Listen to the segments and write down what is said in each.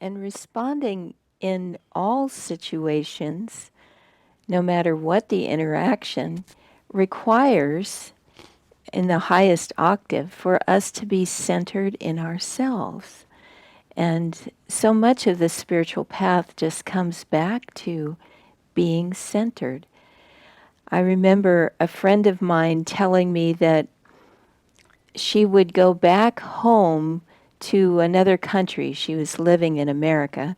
And responding in all situations, no matter what the interaction, requires, in the highest octave, for us to be centered in ourselves. And so much of the spiritual path just comes back to being centered. I remember a friend of mine telling me that she would go back home to another country. She was living in America,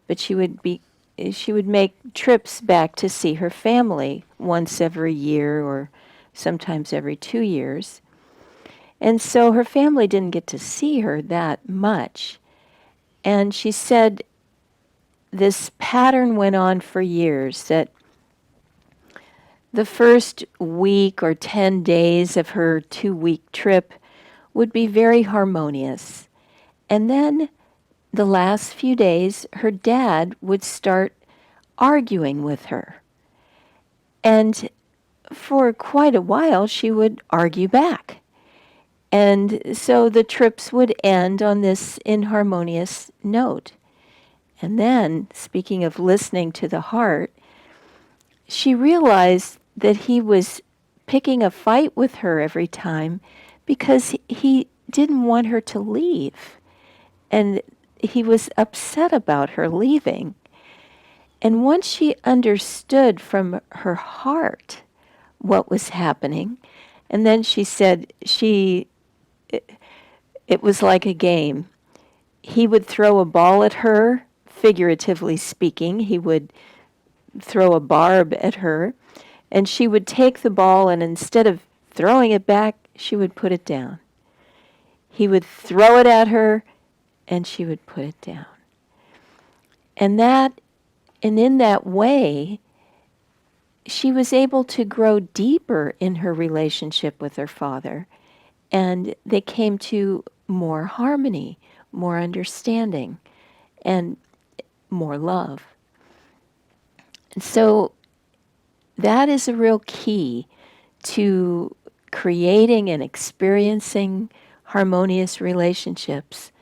but she would make trips back to see her family once every year or sometimes every 2 years. And so her family didn't get to see her that much. And she said this pattern went on for years, that the first week or 10 days of her 2-week trip would be very harmonious. And then the last few days, her dad would start arguing with her. And for quite a while, she would argue back. And so the trips would end on this inharmonious note. And then, speaking of listening to the heart, she realized that he was picking a fight with her every time because he didn't want her to leave. And he was upset about her leaving. And once she understood from her heart what was happening, and then she said it was like a game. He would throw a ball at her, figuratively speaking. He would throw a barb at her, and she would take the ball, and instead of throwing it back, she would put it down. He would throw it at her, and she would put it down. And in that way, she was able to grow deeper in her relationship with her father, and they came to more harmony, more understanding, and more love. And so that is a real key to creating and experiencing harmonious relationships,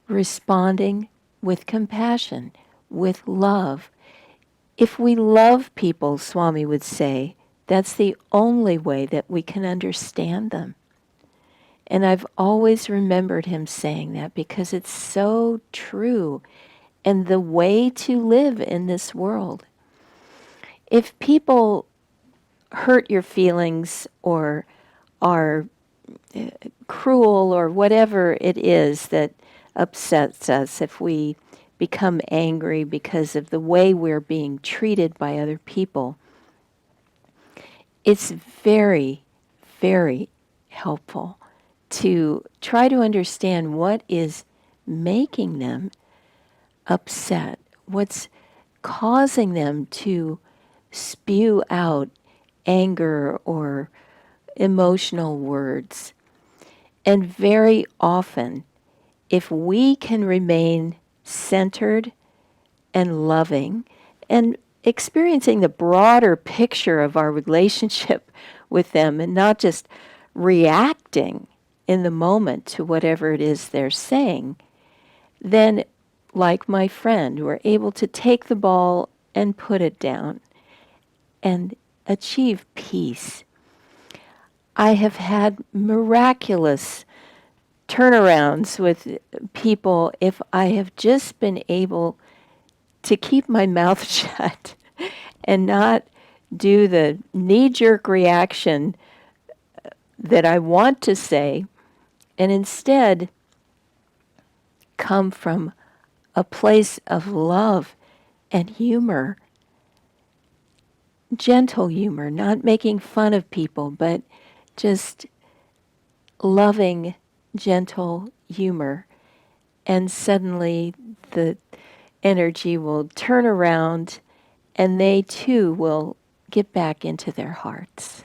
responding with compassion, with love. If we love people, Swami would say, that's the only way that we can understand them. And I've always remembered him saying that because it's so true and the way to live in this world. If people hurt your feelings or are cruel or whatever it is that upsets us, if we become angry because of the way we're being treated by other people, it's very, very helpful to try to understand what is making them upset, what's causing them to spew out anger or emotional words. And very often, if we can remain centered and loving and experiencing the broader picture of our relationship with them and not just reacting in the moment to whatever it is they're saying, then, like my friend, we're able to take the ball and put it down and achieve peace. I have had miraculous turnarounds with people if I have just been able to keep my mouth shut and not do the knee-jerk reaction that I want to say, and instead come from a place of love and humor. Gentle humor, not making fun of people, but just loving, gentle humor. And suddenly the energy will turn around and they too will get back into their hearts.